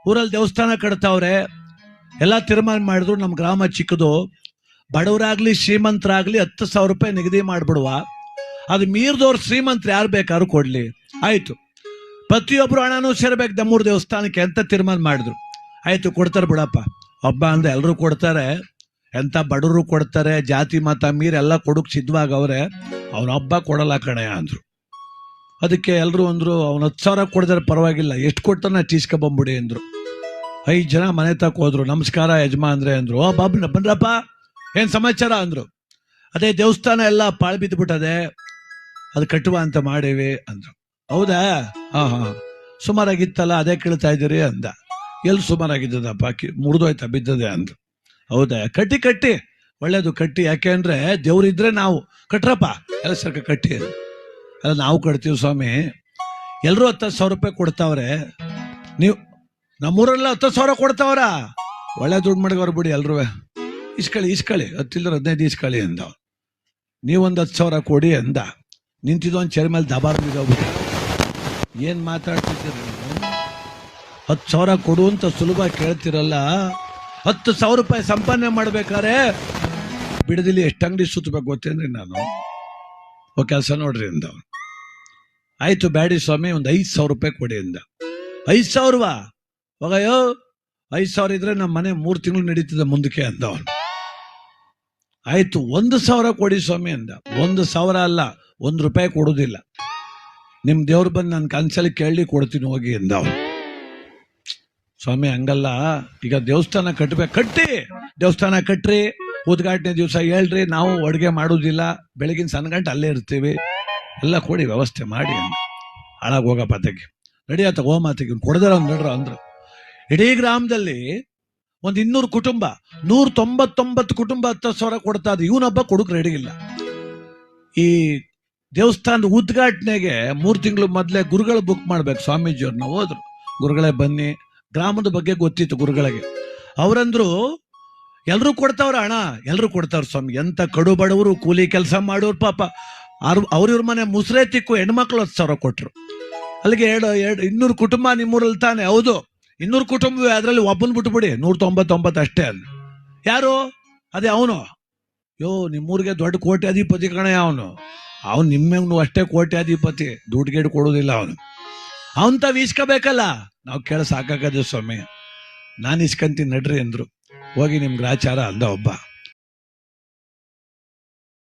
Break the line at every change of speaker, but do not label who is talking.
ಊರಲ್ಲಿ ದೇವಸ್ಥಾನ ಕಟ್ತಾವ್ರೆ, ಎಲ್ಲ ತೀರ್ಮಾನ ಮಾಡಿದ್ರು. ನಮ್ಮ ಗ್ರಾಮ ಚಿಕ್ಕದು, ಬಡವರಾಗ್ಲಿ ಶ್ರೀಮಂತರಾಗ್ಲಿ 10,000 ರೂಪಾಯಿ ನಿಗದಿ ಮಾಡ್ಬಿಡುವ, ಅದು ಮೀರ್ದವ್ರು ಶ್ರೀಮಂತರು ಯಾರು ಬೇಕಾದ್ರೂ ಕೊಡ್ಲಿ. ಆಯ್ತು, ಪ್ರತಿಯೊಬ್ರು ಹಣನೂ ಸೇರ್ಬೇಕು ನಮ್ಮೂರು ದೇವಸ್ಥಾನಕ್ಕೆ ಅಂತ ತೀರ್ಮಾನ ಮಾಡಿದ್ರು. ಆಯ್ತು, ಕೊಡ್ತಾರೆ ಬಿಡಪ್ಪ, ಹಬ್ಬ ಅಂದ್ರೆ ಎಲ್ಲರೂ ಕೊಡ್ತಾರೆ, ಎಂತ ಬಡವರು ಕೊಡ್ತಾರೆ, ಜಾತಿ ಮತ ಮೀರ್ ಎಲ್ಲ ಕೊಡಕ್ ಸಿದ್ಧವಾಗವ್ರೆ, ಅವನ ಹಬ್ಬ ಕೊಡಲ್ಲ ಕಣೆ ಅಂದ್ರು. ಅದಕ್ಕೆ ಎಲ್ರು ಅಂದ್ರು, ಅವ್ನು 10,000 ಕೊಡಿದ್ರೆ ಪರವಾಗಿಲ್ಲ, ಎಷ್ಟು ಕೊಡ್ತಾನೆ ತೀಸ್ಕೊಂಬಂಬಿಡಿ ಅಂದ್ರು. 5 ಜನ ಮನೆ ತಕ್ಕ ಹೋದ್ರು. ನಮಸ್ಕಾರ ಯಜಮಾನ್ರೆ ಅಂದ್ರು. ಓ ಬಾಬು ಬನ್ರಪ್ಪ, ಏನ್ ಸಮಾಚಾರ ಅಂದ್ರು. ಅದೇ ದೇವಸ್ಥಾನ ಎಲ್ಲ ಪಾಳು ಬಿದ್ದುಬಿಟ್ಟದೆ, ಅದು ಕಟ್ಟುವ ಅಂತ ಮಾಡೀವಿ ಅಂದ್ರು. ಹೌದಾ, ಹಾ ಹಾ, ಸುಮಾರಾಗಿತ್ತಲ್ಲ, ಅದೇ ಕೇಳ್ತಾ ಇದ್ದೀರಿ ಅಂದ. ಎಲ್ಲಿ ಸುಮಾರಾಗಿದ್ದದಪ್ಪ, ಮುರಿದೋಯ್ತಾ ಬಿದ್ದದೆ ಅಂದ್ರು. ಹೌದಾ, ಕಟ್ಟಿ ಕಟ್ಟಿ, ಒಳ್ಳೇದು ಕಟ್ಟಿ, ಯಾಕೆ ಅಂದ್ರೆ ದೇವ್ರಿದ್ರೆ ನಾವು ಕಟ್ರಪ್ಪ, ಎಲ್ಲ ಸರ್ಕ ಕಟ್ಟಿ. ಅಲ್ಲ ನಾವು ಕಟ್ತೀವಿ ಸ್ವಾಮಿ, ಎಲ್ರು 10,000 ರೂಪಾಯಿ ಕೊಡ್ತಾವ್ರೆ, ನೀವು ನಮ್ಮೂರೆಲ್ಲ 10,000 ಕೊಡ್ತಾವ್ರ, ಒಳ್ಳೆ ದುಡ್ಡು ಮಾಡಿದವ್ರು ಬಿಡಿ ಎಲ್ರು. ಇಸ್ಕಳಿ 10 ಇಲ್ಲದ್ರೆ 15 ಇಸ್ಕಳಿ ಅಂದ. ನೀವೊಂದು 10,000 ಕೊಡಿ ಅಂದ. ನಿಂತಿದ್ದು ಒಂದು ಚೇರ್ ಮೇಲೆ ದಬಾರ್ ಬಿದ್ದೋಗ್ಬಿಟ್ಟು, ಏನ್ ಮಾತಾಡ್ತಿದ್ದೀರಿ ನೀವು? 10,000 ಕೊಡು ಅಂತ ಸುಲಭ ಕೇಳ್ತಿರಲ್ಲ, 10,000 ರೂಪಾಯಿ ಸಂಪಾದನೆ ಮಾಡ್ಬೇಕಾರೆ ಬಿಡದಿಲ್ಲಿ ಎಷ್ಟು ಅಂಗಡಿ ಸುತ್ತಬೇಕು ಗೊತ್ತೇನ್ರಿ ನಾನು. ಓ ಕೆಲಸ ನೋಡ್ರಿ ಅಂದ. ಆಯ್ತು ಬ್ಯಾಡಿ ಸ್ವಾಮಿ, ಒಂದು 5,000 ರೂಪಾಯಿ ಕೊಡಿ ಅಂದ. 5,000ವಾ? ಹೋಗಯ್ಯೋ, 5,000 ಇದ್ರೆ ನಮ್ಮ ಮನೆ 3 ತಿಂಗಳು ನಡೀತದೆ ಮುಂದಕ್ಕೆ ಅಂದ ಅವನು. ಆಯ್ತು, 1,000 ಕೊಡಿ ಸ್ವಾಮಿ ಅಂದ. 1,000 ಅಲ್ಲ, 1 ರೂಪಾಯಿ ಕೊಡೋದಿಲ್ಲ, ನಿಮ್ ದೇವ್ರು ಬಂದು ನನ್ನ ಕನ್ಸಲ್ಲಿ ಕೇಳಿ ಕೊಡ್ತೀನಿ ಹೋಗಿ ಅಂದ ಅವನು. ಸ್ವಾಮಿ ಹಂಗಲ್ಲ, ಈಗ ದೇವಸ್ಥಾನ ಕಟ್ಬೇಕು, ಕಟ್ಟಿ ದೇವಸ್ಥಾನ ಕಟ್ರಿ, ಉದ್ಘಾಟನೆ ದಿವಸ ಹೇಳ್ರಿ, ನಾವು ಅಡುಗೆ ಮಾಡೋದಿಲ್ಲ, ಬೆಳಗಿನ ಸಣ್ಣ ಗಂಟೆ ಅಲ್ಲೇ ಇರ್ತೀವಿ, ಎಲ್ಲ ಕೊಡಿ ವ್ಯವಸ್ಥೆ ಮಾಡಿ ಅಂದ. ಹಾಳಾಗಿ ಹೋಗಪ್ಪ ತೆಗಿ, ನಡಿಯತ್ತ ಹೋಮಾತೆಗೆ ಕೊಡದಾರ ನಡ್ರ ಅಂದ್ರು. ಇಡೀ ಗ್ರಾಮದಲ್ಲಿ ಒಂದು 200 ಕುಟುಂಬ, 199 ಕುಟುಂಬ 10,000 ಕೊಡ್ತಾ ಇದ್ರು. ಇವನೊಬ್ಬ ಕೊಡಕ್ ರೆಡಿ ಇಲ್ಲ. ಈ ದೇವಸ್ಥಾನದ ಉದ್ಘಾಟನೆಗೆ 3 ತಿಂಗಳು ಮೊದಲೇ ಗುರುಗಳು ಬುಕ್ ಮಾಡ್ಬೇಕು. ಸ್ವಾಮೀಜಿಯವ್ರನ್ನ ಹೋದ್ರು, ಗುರುಗಳೇ ಬನ್ನಿ, ಗ್ರಾಮದ ಬಗ್ಗೆ ಗೊತ್ತಿತ್ತು ಗುರುಗಳಿಗೆ. ಅವರಂದ್ರು, ಎಲ್ರು ಕೊಡ್ತಾವ್ರ ಹಣ, ಎಲ್ರು ಕೊಡ್ತಾವ್ರ ಸ್ವಾಮಿ, ಎಂತ ಕಡು ಬಡವರು ಕೂಲಿ ಕೆಲಸ ಮಾಡೋರು ಪಾಪ, ಅವ್ರಿವ್ರ ಮನೆ ಮುಸ್ರೆ ತಿಕ್ಕು ಹೆಣ್ಮಕ್ಳು 10,000 ಕೊಟ್ರು. ಅಲ್ಲಿಗೆ 200 ಕುಟುಂಬ ನಿಮ್ಮೂರಲ್ಲಿ ತಾನೆ? ಹೌದು, 200 ಕುಟುಂಬ, ಅದರಲ್ಲಿ ಒಬ್ಬನ್ ಬಿಟ್ಬಿಡಿ, 199 ಅಷ್ಟೇ ಅಂದ. ಯಾರು? ಅದೇ ಅವನು. ನಿಮ್ಮೂರಿಗೆ ದೊಡ್ಡ ಕೋಟ್ಯಾಧಿಪತಿ ಕಣೆ ಅವನು. ಅವ್ನು ನಿಮ್ಮೆಂಗೂ ಅಷ್ಟೇ ಕೋಟ್ಯಾಧಿಪತಿ, ದುಡ್ಡು ಗೇಡು ಕೊಡೋದಿಲ್ಲ ಅವನು. ಅವನ್ ತಾವ್ ಇಸ್ಕೋಬೇಕಲ್ಲ. ನಾವು ಕೇಳ ಸಾಕಾಗದೆ ಸ್ವಾಮಿ, ನಾನು ಇಸ್ಕಂತೀನಿ ನಡ್ರಿ ಅಂದ್ರು. ಹೋಗಿ ನಿಮ್ ಗ್ರಾಚಾರ ಅಂದ ಒಬ್ಬ.